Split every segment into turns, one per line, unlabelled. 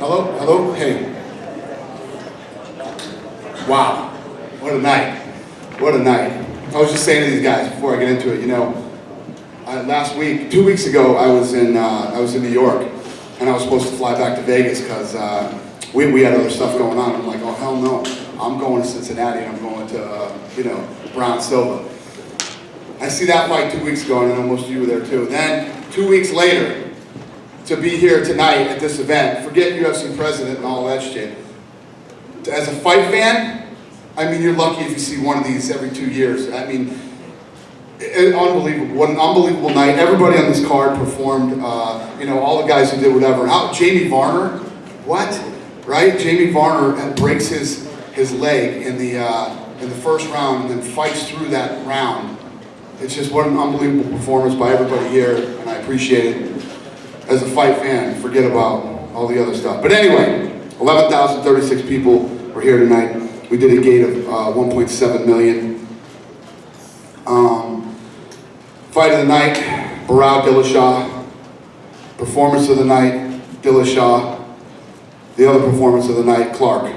Hello? Hello? Hey. Wow. What a night. What a night. I was just saying to these guys before I get into it, you know, last week, 2 weeks ago, I was in New York, and I was supposed to fly back to Vegas because we had other stuff going on. I'm like, oh, hell no. I'm going to Cincinnati, and I'm going to, Brown Silva. I see that fight 2 weeks ago, and I know most of you were there too. Then, 2 weeks later, to be here tonight at this event, forget UFC president and all that shit. As a fight fan, I mean, you're lucky if you see one of these every 2 years. I mean, unbelievable. What an unbelievable night. Everybody on this card performed, all the guys who did whatever. Jamie Varner, what? Right? Jamie Varner breaks his leg in the first round and then fights through that round. It's just what an unbelievable performance by everybody here, and I appreciate it. As a fight fan, forget about all the other stuff. But anyway, 11,036 people were here tonight. We did a gate of 1.7 million. Fight of the night, Dillashaw. Performance of the night, Dillashaw. The other performance of the night, Clark.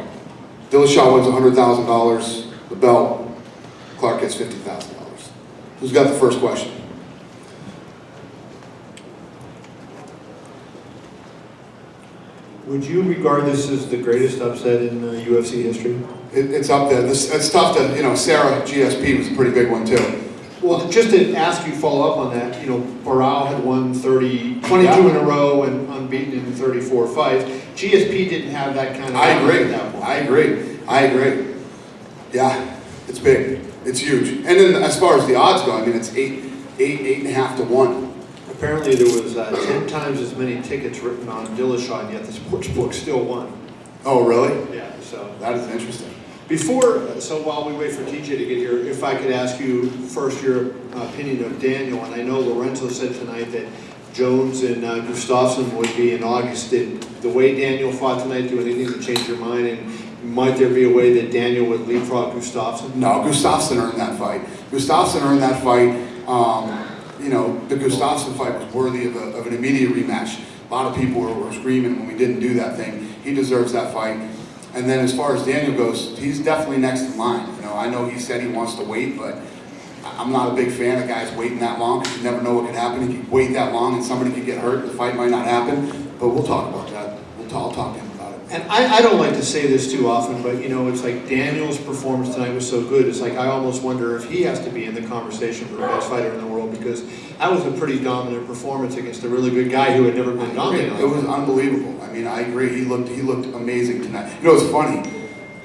Dillashaw wins $100,000, the belt. Clark gets $50,000. Who's got the first question?
Would you regard this as the greatest upset in UFC history?
It's up there. It's tough to, Sarah GSP was a pretty big one too.
Well, just to ask you, follow up on that, Barao had won 22 in a row and unbeaten in 34 fights. GSP didn't have that kind of...
I agree. Yeah, it's big. It's huge. And then as far as the odds go, I mean, it's 8.5 to 1.
Apparently there was 10 times as many tickets written on Dillashaw, and yet the sportsbook still won.
Oh, really?
Yeah, so...
That is interesting.
So while we wait for TJ to get here, if I could ask you first your opinion of Daniel, and I know Lorenzo said tonight that Jones and Gustafsson would be in August. Did the way Daniel fought tonight do anything to change your mind, and might there be a way that Daniel would leapfrog Gustafsson?
No, Gustafsson earned that fight. The Gustafsson fight was worthy of an immediate rematch. A lot of people were screaming when we didn't do that thing. He deserves that fight. And then as far as Daniel goes, he's definitely next in line. I know he said he wants to wait, but I'm not a big fan of guys waiting that long because you never know what could happen. He could wait that long and somebody could get hurt. The fight might not happen, but we'll talk about that. I'll talk to him about it.
And I don't like to say this too often, but it's like Daniel's performance tonight was so good. It's like I almost wonder if he has to be in the conversation for the best fighter in the world, because that was a pretty dominant performance against a really good guy who had never been dominant.
It was unbelievable. I mean, I agree. He looked amazing tonight. It's funny.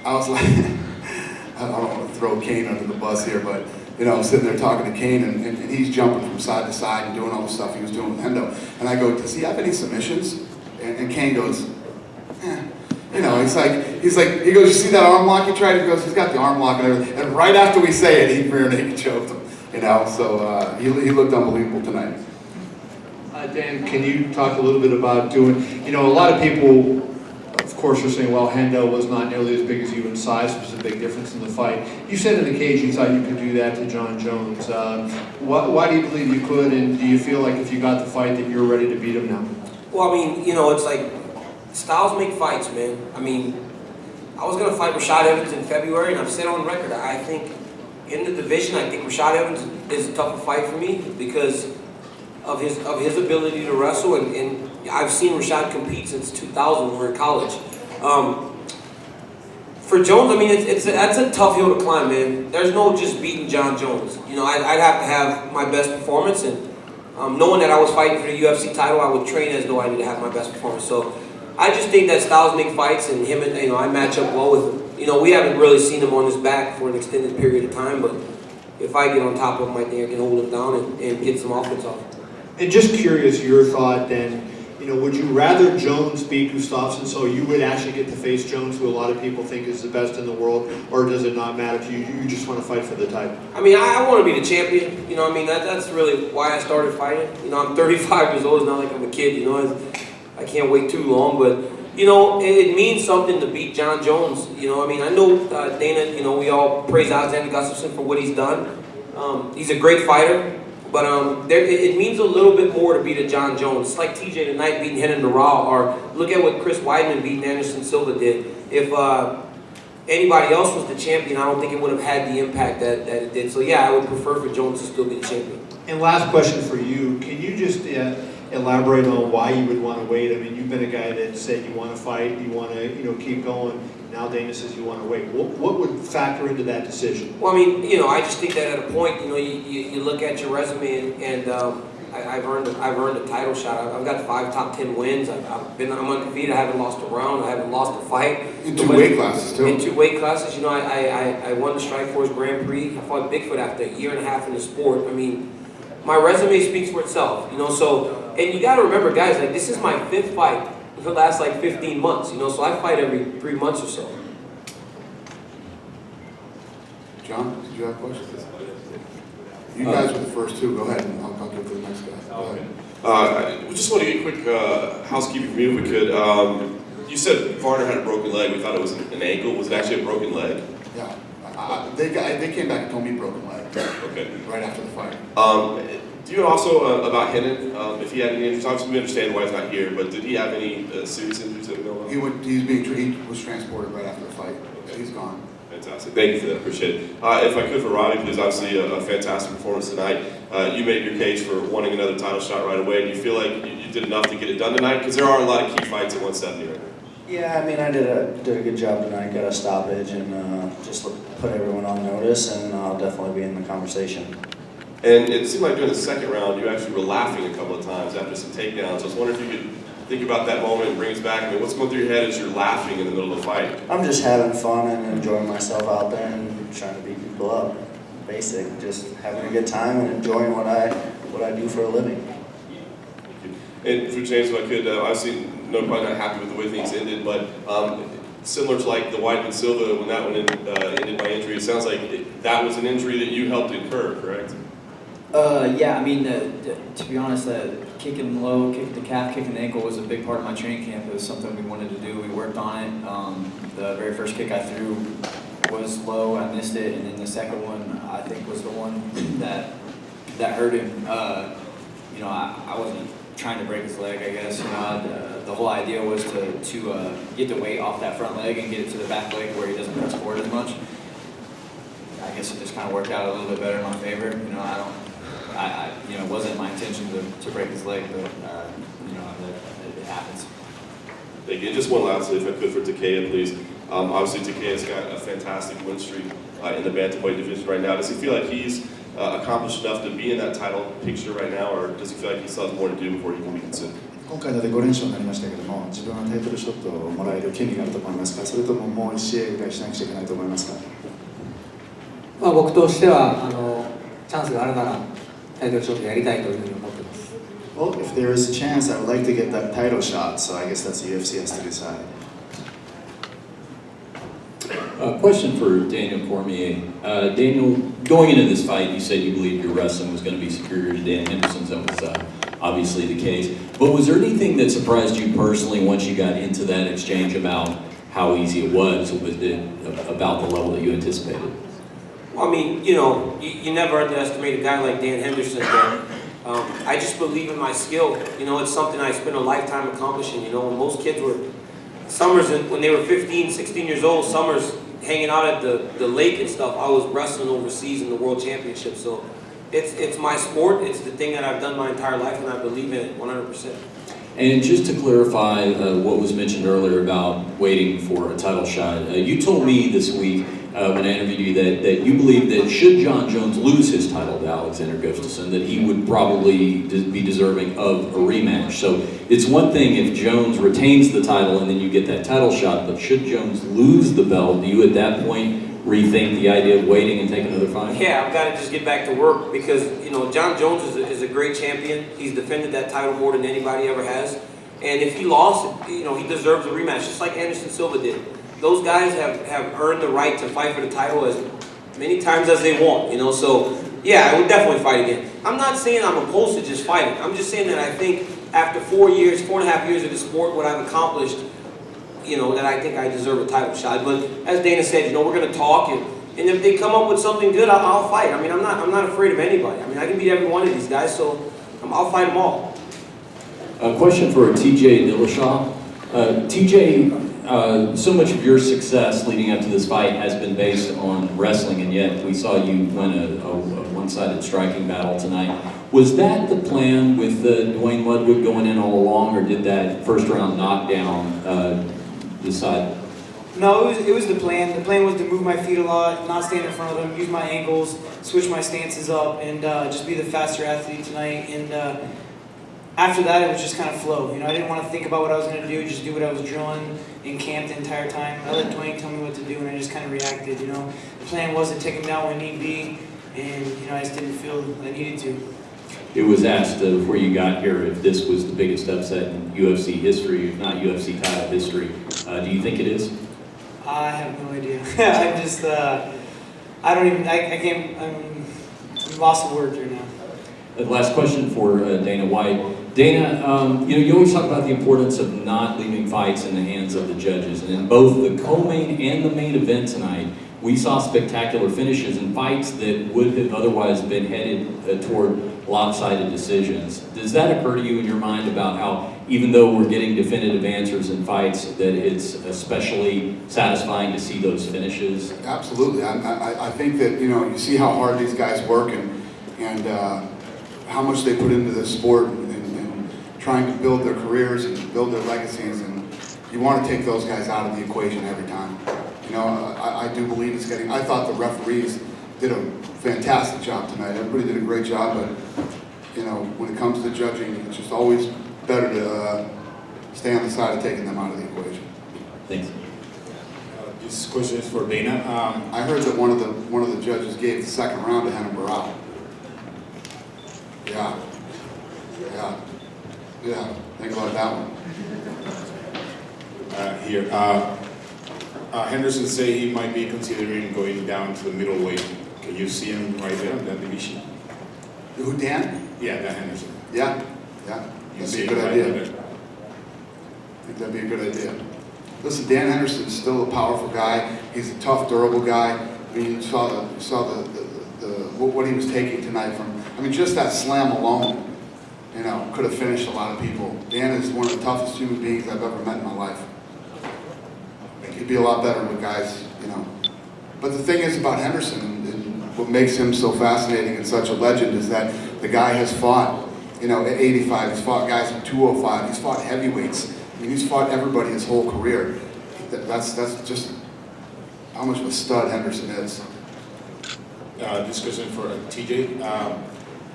I was like, I don't want to throw Kane under the bus here, but I'm sitting there talking to Kane, and he's jumping from side to side and doing all the stuff he was doing with Hendo. And I go, does he have any submissions? And Kane goes, he goes, you see that arm lock he tried? He goes, he's got the arm lock and everything. And right after we say it, he rear naked choked him. So he looked unbelievable tonight.
Dan, can you talk a little bit about doing, a lot of people, of course, are saying, well, Hendo was not nearly as big as you in size, was a big difference in the fight. You said in the cage you thought you could do that to John Jones. Why do you believe you could, and do you feel like if you got the fight that you're ready to beat him now?
Well, I mean, it's like, styles make fights, man. I mean, I was going to fight Rashad Evans in February, and I've said on record, I think in the division, I think Rashad Evans is a tougher fight for me because of his ability to wrestle, and I've seen Rashad compete since 2000 when we were in college. For Jones, I mean, that's a tough hill to climb, man. There's no just beating John Jones. I'd have to have my best performance, and knowing that I was fighting for the UFC title, I would train as though I need to have my best performance. So I just think that styles make fights, and him and I match up well with him. We haven't really seen him on his back for an extended period of time, but if I get on top of him, I think I can hold him down and get some offense off.
And just curious, your thought then, would you rather Jones beat Gustafsson so you would actually get to face Jones, who a lot of people think is the best in the world, or does it not matter to you? You just want to fight for the title?
I mean, I want to be the champion. That's really why I started fighting. I'm 35 years old. It's not like I'm a kid. I can't wait too long, but it means something to beat John Jones. I know Dana. We all praise Alexander Gustafsson for what he's done. He's a great fighter. But it means a little bit more to beat a John Jones. It's like TJ tonight beating Renan Dural, or look at what Chris Weidman beating Anderson Silva did. If anybody else was the champion, I don't think it would have had the impact that it did. So yeah, I would prefer for Jones to still be the champion.
And last question for you, can you just elaborate on why you would want to wait? I mean, you've been a guy that said you want to fight, you want to keep going. Now Dana says you want to wait. What would factor into that decision?
Well, I mean, I just think that at a point, you look at your resume and I've earned a title shot. I've got 5 top 10 wins. I'm undefeated. I haven't lost a round. I haven't lost a fight.
In 2 weight classes too.
In 2 weight classes, I won the Strikeforce Grand Prix. I fought Bigfoot after a year and a half in the sport. I mean, my resume speaks for itself. So, and you got to remember, guys, like this is my 5th fight for the last like 15 months. So I fight every 3 months or so.
John, did you have questions? You guys were the first 2. Go ahead, and I'll give it to the next guy. Go ahead.
We just want to get a quick housekeeping from you, if we could. You said Varner had a broken leg. We thought it was an ankle. Was it actually a broken leg?
Yeah. They came back and told me broken leg.
Okay.
Right after the fight.
Do you know also about Hennen, if he had any injuries? Obviously, we understand why he's not here, but did he have any serious injuries that we know about?
He was transported right after the fight. Okay. He's gone.
Fantastic. Thank you for that. Appreciate it. If I could, for Robbie, please, obviously a fantastic performance tonight. You made your case for wanting another title shot right away. Do you feel like you did enough to get it done tonight? Because there are a lot of key fights at 170 right now.
Yeah, I mean, I did a good job tonight. Got a stoppage and just put everyone on notice, and I'll definitely be in the conversation.
And it seemed like during the second round, you actually were laughing a couple of times after some takedowns. I was wondering if you could think about that moment and bring us back. I mean, what's going through your head as you're laughing in the middle of the fight?
I'm just having fun and enjoying myself out there and trying to beat people up. Basic, just having a good time and enjoying what I do for a living.
And for James, if I could, obviously, no, probably not happy with the way things ended, but similar to like the Weidman Silva, when that one ended by injury, it sounds like that was an injury that you helped incur, correct?
Yeah, I mean, to be honest, kicking low, kicking the calf, kicking the ankle was a big part of my training camp. It was something we wanted to do. We worked on it. The very first kick I threw was low. I missed it, and then the second one I think was the one that hurt him. I wasn't trying to break his leg. I guess the whole idea was to get the weight off that front leg and get it to the back leg where he doesn't press forward as much. I guess it just kind of worked out a little bit better in my favor. It wasn't my intention to break his leg, but it happens.
Thank you. Just one lastly, if I could, for Takea, please. Obviously, Takea's got a fantastic win streak in the bantamweight division right now. Does he feel like he's accomplished enough to be in that title picture right now, or does he feel like he still has more to do before he can be considered?
今回で5連勝になりましたけども、自分はタイトルショットをもらえる権利があると思いますか、それとももう1試合ぐらいしなくちゃいけないと思いますか。
僕としてはチャンスがあるならタイトルショットやりたいというふうに思っています。
Well, if there is a chance, I would like to get that title shot, so I guess that's the UFC has to decide.
Question for Daniel Cormier. Daniel, going into this fight, you said you believed your wrestling was going to be superior to Dan Henderson's. That was obviously the case. But was there anything that surprised you personally once you got into that exchange about how easy it was? Was it about the level that you anticipated?
Well, I mean, you never underestimate a guy like Dan Henderson. But, I just believe in my skill. It's something I spent a lifetime accomplishing. When most kids were summers, when they were 15, 16 years old, summers hanging out at the lake and stuff, I was wrestling overseas in the World Championship. So it's my sport. It's the thing that I've done my entire life, and I believe in it 100%.
And just to clarify what was mentioned earlier about waiting for a title shot, you told me this week when I interviewed you that you believe that should John Jones lose his title to Alexander Gustafsson, that he would probably be deserving of a rematch. So it's one thing if Jones retains the title and then you get that title shot, but should Jones lose the belt, do you at that point rethink the idea of waiting and take another fight?
Yeah, I've got to just get back to work because, John Jones is a great champion. He's defended that title more than anybody ever has. And if he lost, he deserves a rematch, just like Anderson Silva did. Those guys have earned the right to fight for the title as many times as they want, So, yeah, I would definitely fight again. I'm not saying I'm opposed to just fighting. I'm just saying that I think after 4.5 years of the sport, what I've accomplished, that I think I deserve a title shot. But as Dana said, we're going to talk, and And if they come up with something good, I'll fight. I mean, I'm not afraid of anybody. I mean, I can beat every one of these guys, so I'll fight them all.
A question for TJ Dillashaw. TJ, so much of your success leading up to this fight has been based on wrestling, and yet we saw you win a one-sided striking battle tonight. Was that the plan with Dwayne Ludwig going in all along, or did that first round knockdown decide?
No, it was the plan. The plan was to move my feet a lot, not stand in front of them, use my ankles, switch my stances up, and just be the faster athlete tonight. And after that, it was just kind of flow. You know, I didn't want to think about what I was going to do, just do what I was drilling in camp the entire time. I let Dwayne tell me what to do, and I just kind of reacted. You know, the plan was to take him down when need be, and you know, I just didn't feel I needed to.
It was asked before you got here if this was the biggest upset in UFC history, if not UFC title history. Do you think it is?
I have no idea. I'm just, I don't even, I can't, I'm lost for words right now.
The last question for Dana White. Dana, you always talk about the importance of not leaving fights in the hands of the judges. And in both the co-main and the main event tonight, we saw spectacular finishes in fights that would have otherwise been headed toward lopsided decisions. Does that occur to you in your mind about how, even though we're getting definitive answers in fights, that it's especially satisfying to see those finishes?
Absolutely. I think that, you see how hard these guys work and how much they put into this sport and trying to build their careers and build their legacies, and you want to take those guys out of the equation every time. I do believe it's getting, I thought the referees did a fantastic job tonight. Everybody did a great job, but when it comes to judging, it's just always better to stay on the side of taking them out of the equation.
Thanks.
This question is for Dana.
I heard that one of the judges gave the second round to Henry Barral. Yeah. Think about that one.
Henderson say he might be considering going down to the middleweight. Can you see him right there in that division?
Who, Dan?
Yeah, Dan Henderson.
Yeah.
You
That'd
see
be a
him
good
right
idea.
there?
I think that'd be a good idea. Listen, Dan Henderson is still a powerful guy. He's a tough, durable guy. I mean, you saw what he was taking tonight from. I mean, just that slam alone, could have finished a lot of people. Dan is one of the toughest human beings I've ever met in my life. He'd be a lot better with guys, But the thing is about Henderson, and what makes him so fascinating and such a legend, is that the guy has fought, at 85. He's fought guys at 205. He's fought heavyweights. I mean, he's fought everybody his whole career. That's just how much of a stud Henderson is.
This question for TJ.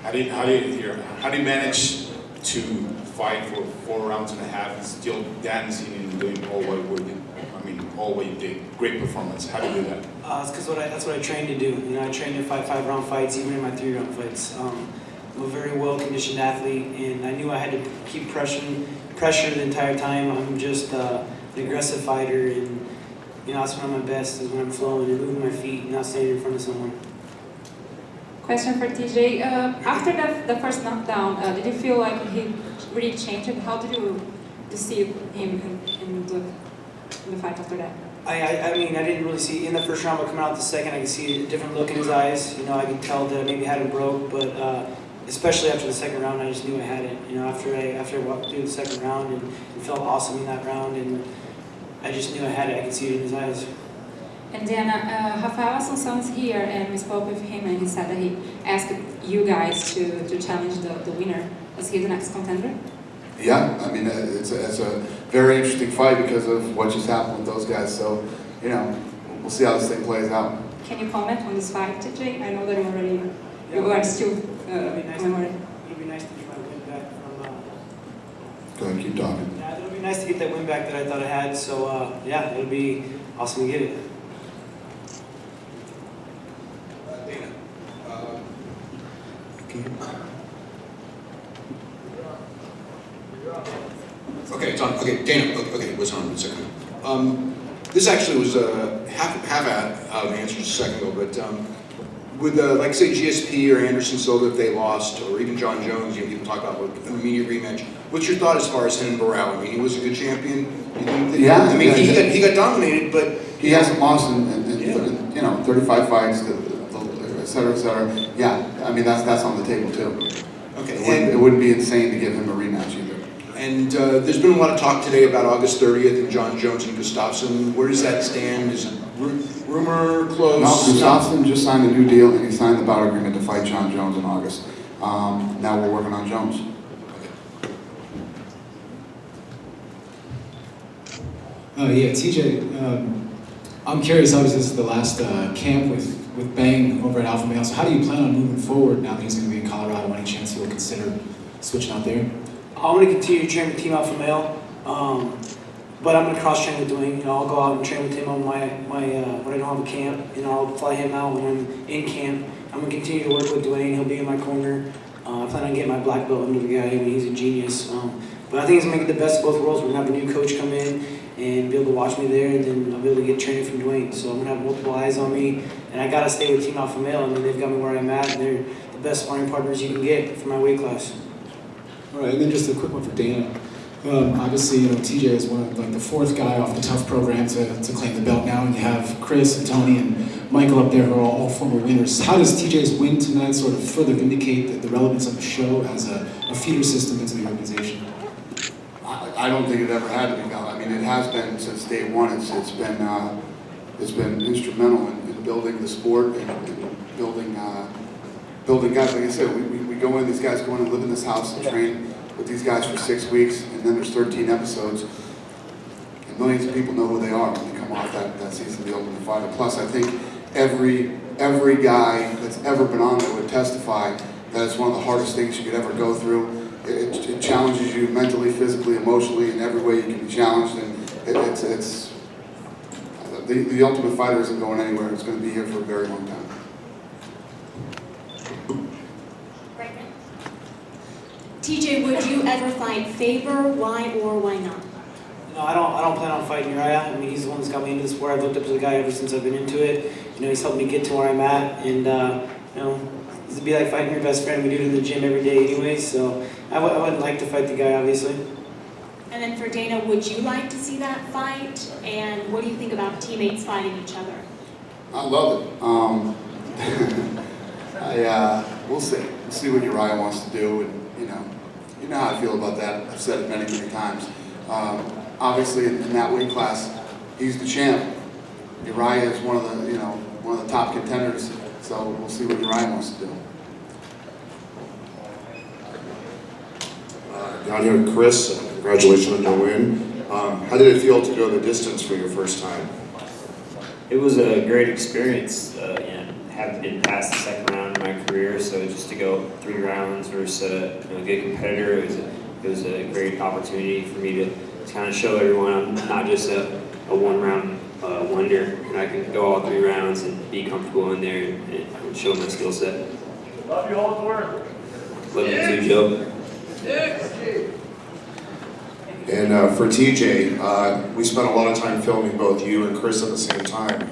How do you manage to fight for 4 rounds and a half and still dancing and doing all what you did? Great performance. How do you do that?
It's because that's what I trained to do. I trained to fight 5-round fights, even in my 3-round fights. I'm a very well-conditioned athlete, and I knew I had to keep pressure the entire time. I'm just an aggressive fighter, and that's when I'm at best, is when I'm flowing and moving my feet, and not standing in front of someone.
Question for TJ. After the first knockdown, did you feel like he really changed? How did you see him in the fight after that?
I mean, I didn't really see in the first round, but coming out the second, I could see a different look in his eyes. I could tell that maybe had him broke, but especially after the second round, I just knew I had it. After I walked through the second round and felt awesome in that round, and I just knew I had it. I could see it in his eyes.
And then Rafael Assunção's here, and we spoke with him, and he said that he asked you guys to challenge the winner. Was he the next contender?
Yeah, I mean, it's a very interesting fight because of what just happened with those guys. So, we'll see how this thing plays out.
Can you comment on this fight, TJ? I know that you are still commemorating.
It'd be nice to get my win back from.
Go ahead, keep talking.
Yeah, it'll be nice to get that win back that I thought I had. So, it'll be awesome to get it.
Dana.
Okay, it's on. Okay, Dana. Okay, it was on a second ago. This actually was half an answer just a second ago, but with like say GSP or Anderson Silva if they lost, or even John Jones, people talk about an immediate rematch. What's your thought as far as Henry Barral? I mean, he was a good champion.
Yeah.
I mean, he got dominated, but
he hasn't lost in 35 fights, et cetera, et cetera. Yeah, I mean, that's on the table too.
Okay.
It wouldn't be insane to give him a rematch either.
And there's been a lot of talk today about August 30th and John Jones and Gustafsson. Where does that stand? Is it rumor, close?
No, Gustafsson just signed a new deal and he signed the bout agreement to fight John Jones in August. Now we're working on Jones.
Yeah, TJ, I'm curious, obviously this is the last camp with Bang over at Alpha Male, so how do you plan on moving forward now that he's going to be in Colorado? Any chance he'll consider switching out there?
I'm going to continue to train with Team Alpha Male, but I'm going to cross-train with Dwayne. I'll go out and train with him on my when I don't have a camp, I'll fly him out when I'm in camp. I'm going to continue to work with Dwayne. He'll be in my corner. I plan on getting my black belt under the guy. He's a genius. But I think it's going to make it the best of both worlds. We're going to have a new coach come in and be able to watch me there, and then I'll be able to get training from Dwayne. So I'm going to have multiple eyes on me, and I got to stay with Team Alpha Male. I mean, they've got me where I'm at, and they're the best sparring partners you can get for my weight class.
All right, and then just a quick one for Dana. Obviously, TJ is one of the fourth guy off the tough program to claim the belt now, and you have Chris and Tony and Michael up there who are all former winners. How does TJ's win tonight sort of further indicate the relevance of the show as a feeder system into the organization?
I don't think it ever had to be done. I mean, it has been since day one. It's been instrumental in building the sport and building guys. Like I said, we go in. These guys go in and live in this house and train with these guys for 6 weeks, and then there's 13 episodes, and millions of people know who they are when they come off that season of The Ultimate Fighter. Plus, I think every guy that's ever been on there would testify that it's one of the hardest things you could ever go through. It challenges you mentally, physically, emotionally, in every way you can be challenged, and the Ultimate Fighter isn't going anywhere. It's going to be here for a very long time.
TJ, would you ever fight Faber? Why or why not?
No, I don't plan on fighting Uriah. I mean, he's the one that's got me into the sport. I've looked up to the guy ever since I've been into it. He's helped me get to where I'm at, and it'd be like fighting your best friend. We do it in the gym every day anyway, so I wouldn't like to fight the guy, obviously.
And then for Dana, would you like to see that fight? And what do you think about teammates fighting each other?
I love it. We'll see. We'll see what Uriah wants to do, and you know how I feel about that. I've said it many times. Obviously, in that weight class, he's the champ. Uriah is one of the top contenders. So we'll see what Uriah wants to do.
Down here with Chris, congratulations on your win. How did it feel to go the distance for your first time?
It was a great experience. Haven't been past the second round in my career, so just to go 3 rounds versus a good competitor, it was a great opportunity for me to kind of show everyone I'm not just a 1-round wonder, and I can go all 3 rounds and be comfortable in there and show my skill set.
Love you all at work.
Love you too, Joe.
And for TJ, we spent a lot of time filming both you and Chris at the same time,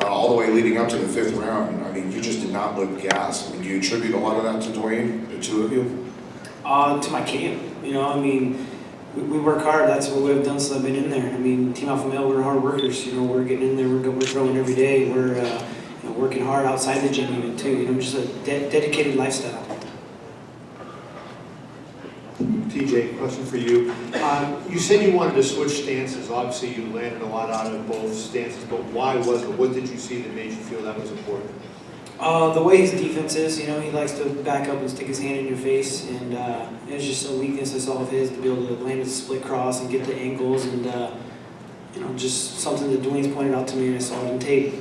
all the way leading up to the 5th round. I mean, you just did not look gassed. I mean, do you attribute a lot of that to Dwayne, the two of you?
To my camp. I mean, we work hard. That's what we've done since I've been in there. I mean, Team Alpha Male, we're hard workers. We're getting in there. We're throwing every day. We're working hard outside the gym even too. Just a dedicated lifestyle.
TJ, question for you. You said you wanted to switch stances. Obviously, you landed a lot out of both stances, but why was it? What did you see that made you feel that was important?
The way his defense is, he likes to back up and stick his hand in your face, and it's just a weakness I saw of his to be able to land a split cross and get the ankles, and just something that Dwayne's pointed out to me and I saw it on tape.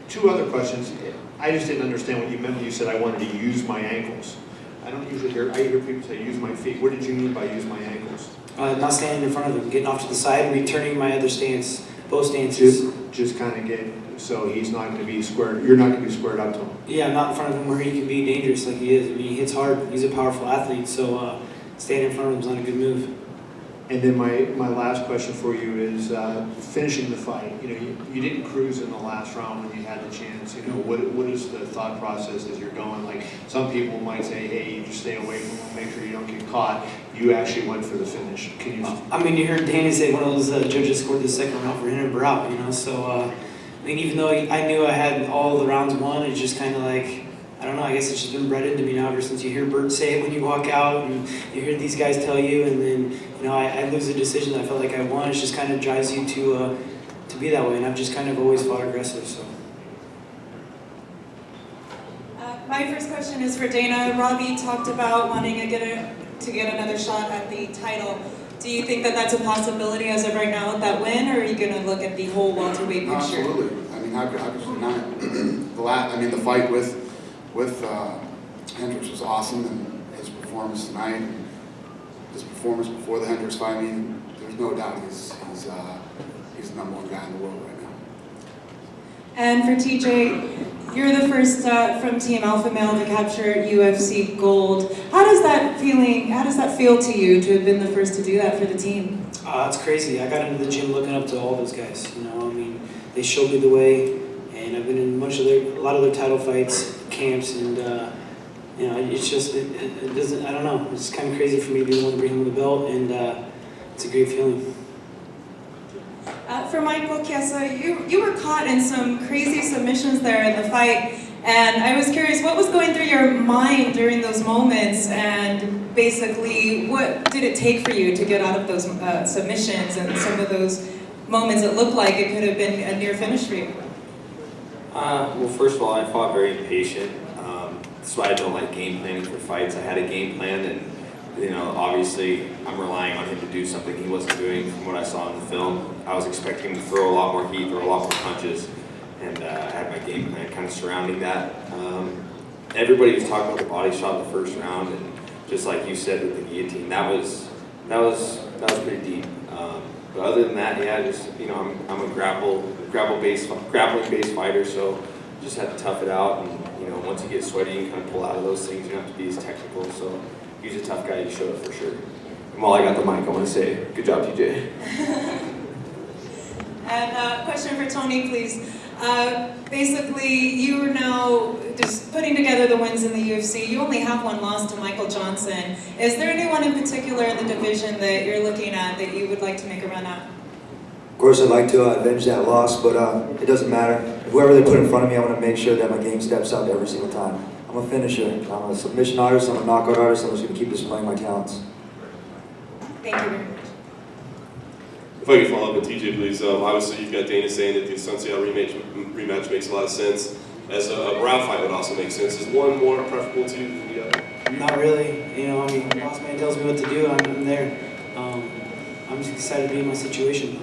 2 other questions. I just didn't understand what you meant when you said I wanted to use my ankles. I don't usually hear people say use my feet. What did you mean by use my ankles?
Not standing in front of him, getting off to the side and returning my other stance, both stances.
Just kind of so he's not going to be squared, you're not going to be squared up to him.
Yeah, not in front of him where he can be dangerous like he is. I mean, he hits hard. He's a powerful athlete, so standing in front of him is not a good move.
And then my last question for you is finishing the fight. You didn't cruise in the last round when you had the chance. What is the thought process as you're going? Like some people might say, hey, you just stay away from him, make sure you don't get caught. You actually went for the finish. Can you?
I mean, you heard Danny say one of those judges scored the second round for him and Brout. So I mean, even though I knew I had all the rounds won, it's just kind of like, I don't know, I guess it's just been bred into me now ever since you hear Bert say it when you walk out and you hear these guys tell you, and then, you know, I lose a decision that I felt like I won. It just kind of drives you to be that way, and I've just kind of always fought aggressive, so.
My first question is for Dana. Robbie talked about wanting to get another shot at the title. Do you think that that's a possibility as of right now with that win, or are you going to look at the whole welterweight picture?
Absolutely. I mean, how could you deny it? The fight with Hendricks was awesome, and his performance tonight, and his performance before the Hendricks fight. I mean, there's no doubt he's the number one guy in the world right now.
And for TJ, you're the first from Team Alpha Male to capture UFC gold. How does that feel to you to have been the first to do that for the team?
It's crazy. I got into the gym looking up to all those guys. You know, I mean, they showed me the way, and I've been in a lot of their title fights, camps, and you know, it's just it doesn't. I don't know. It's kind of crazy for me to be the one to bring him the belt, and it's a great feeling.
For Michael Chiesa, you were caught in some crazy submissions there in the fight, and I was curious what was going through your mind during those moments, and basically what did it take for you to get out of those submissions and some of those moments that looked like it could have been a near finish for you?
Well, first of all, I fought very impatient. That's why I don't like game planning for fights. I had a game plan, and you know, obviously, I'm relying on him to do something he wasn't doing from what I saw in the film. I was expecting him to throw a lot more heat, throw a lot more punches, and I had my game plan kind of surrounding that. Everybody was talking about the body shot in the first round, and just like you said with the guillotine, that was pretty deep. But other than that, yeah, just you know, I'm a grappling based fighter, so just had to tough it out. And you know, once you get sweaty, you can kind of pull out of those things. You don't have to be as technical. So he's a tough guy. You showed up for sure. And while I got the mic, I want to say, good job, TJ.
And question for Tony, please. Basically, you are now just putting together the wins in the UFC. You only have one loss to Michael Johnson. Is there anyone in particular in the division that you're looking at that you would like to make a run at?
Of course, I'd like to avenge that loss, but it doesn't matter. Whoever they put in front of me, I want to make sure that my game steps up every single time. I'm a finisher. I'm a submission artist. I'm a knockout artist. I'm just going to keep displaying my talents.
Thank you very much.
If I could follow up with TJ, please. Obviously, you've got Dana saying that the Asuncion rematch makes a lot of sense. As a round fight would also make sense. Is one more preferable to the other?
Not really. You know, I mean, boss man tells me what to do. I'm there. I'm just excited to be in my situation.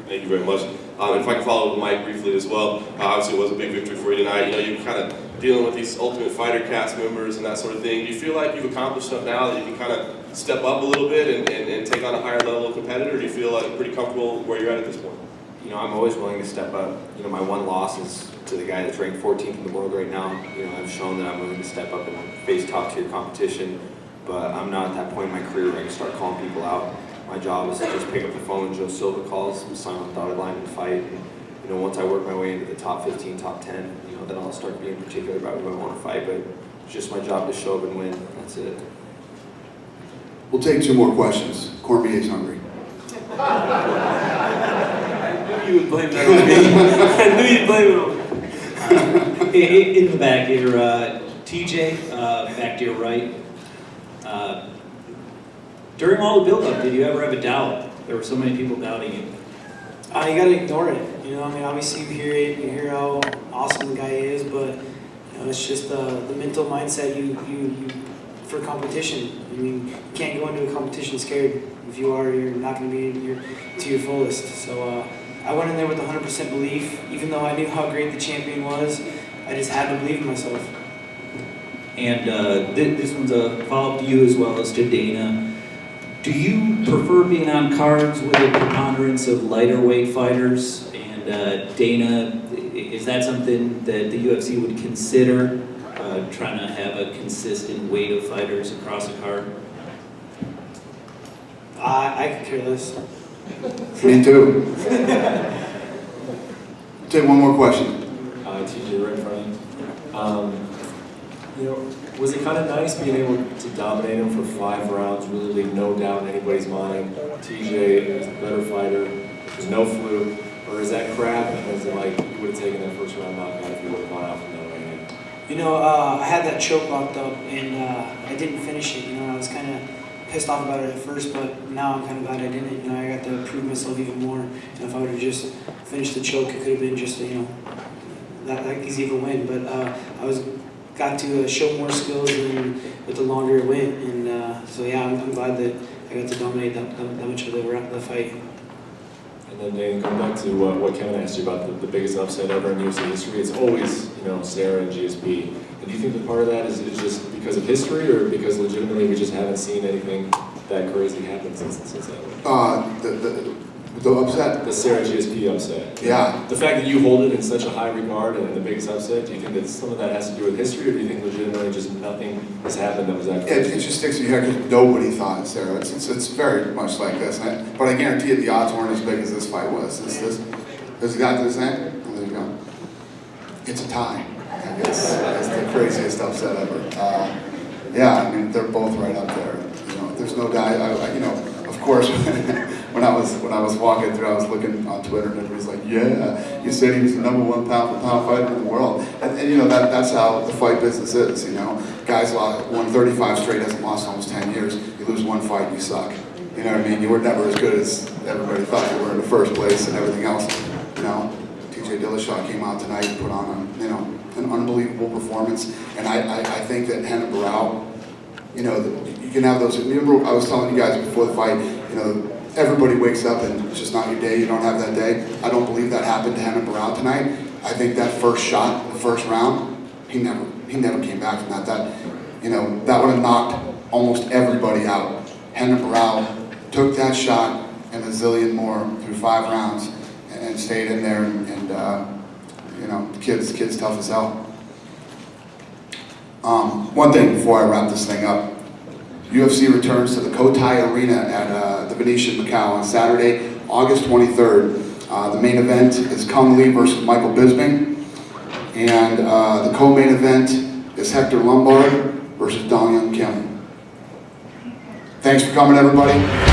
Thank you very much. If I can follow up with Mike briefly as well. Obviously, it was a big victory for you tonight. You know, you're kind of dealing with these Ultimate Fighter cast members and that sort of thing. Do you feel like you've accomplished enough now that you can kind of step up a little bit and take on a higher level of competitor? Or do you feel like pretty comfortable where you're at this point?
You know, I'm always willing to step up. You know, my one loss is to the guy that's ranked 14th in the world right now. You know, I've shown that I'm willing to step up and face top-tier competition, but I'm not at that point in my career where I can start calling people out. My job is to just pick up the phone when Joe Silva calls, sign on the dotted line and fight. And, you know, once I work my way into the top 15, top 10, you know, then I'll start being particular about who I want to fight. But it's just my job to show up and win. That's it.
We'll take two more questions. Cormier's hungry.
I knew you would blame that on me. I knew you'd blame it on me. In the back here, TJ, back to your right. During all the build-up, did you ever have a doubt? There were so many people doubting you.
You gotta ignore it. You know, I mean, obviously you hear it, you hear how awesome the guy is, but you know, it's just the mental mindset you for competition. I mean, you can't go into a competition scared. If you are, you're not going to be to your fullest. So I went in there with 100% belief, even though I knew how great the champion was. I just had to believe in myself.
And this one's a follow-up to you as well as to Dana. Do you prefer being on cards with a preponderance of lighter weight fighters? And Dana, is that something that the UFC would consider, trying to have a consistent weight of fighters across a card?
I could care less.
Me too. Take one more question.
TJ, right in front of you. You know, was it kind of nice being able to dominate him for 5 rounds, really leave no doubt in anybody's mind? TJ is the better fighter. There's no fluke. Or is that crap, and is it like you would have taken that first round knockout if you would have gone out from that way?
You know, I had that choke locked up, and I didn't finish it. You know, I was kind of pissed off about it at first, but now I'm kind of glad I didn't. You know, I got to prove myself even more. And if I would have just finished the choke, it could have been just, you know, that easy of a win. But got to show more skills and with the longer it went. And so yeah, I'm glad that I got to dominate that much of the fight.
And then Dana, going back to what Kevin asked you about the biggest upset ever in UFC history, it's always, you know, Sarah and GSP. And do you think that part of that is just because of history, or because legitimately we just haven't seen anything that crazy happen since that?
The upset?
The Sarah GSP upset.
Yeah.
The fact that you hold it in such a high regard and the biggest upset, do you think that some of that has to do with history, or do you think legitimately just nothing has happened that was that crazy?
It just sticks in your head because nobody thought Sarah. It's very much like this. But I guarantee you the odds weren't as big as this fight was. This got to this end? There you go. It's a tie. It's the craziest upset ever. Yeah, I mean, they're both right up there. You know, there's no guy, you know, of course, when I was walking through, I was looking on Twitter and everybody's like, yeah, you said he was the #1 pound-for-pound fighter in the world. And you know, that's how the fight business is, you know. Guys won 35 straight, hasn't lost in almost 10 years. You lose one fight, you suck. You know what I mean? You were never as good as everybody thought you were in the first place and everything else. You know, Dillashaw came out tonight and put on an unbelievable performance. And I think that Henna Barao, you know, you can have those. Remember, I was telling you guys before the fight, you know, everybody wakes up and it's just not your day, you don't have that day. I don't believe that happened to Henna Barao tonight. I think that first shot, the first round, he never came back from that. That, you know, that would have knocked almost everybody out. Henna Barao took that shot and a zillion more through 5 rounds and stayed in there and you know, the kid's tough as hell. One thing before I wrap this thing up. UFC returns to the Cotai Arena at the Venetian, Macau on Saturday, August 23rd. The main event is Kung Lee versus Michael Bisping. And the co-main event is Hector Lombard versus Dong Hyun Kim. Thanks for coming, everybody.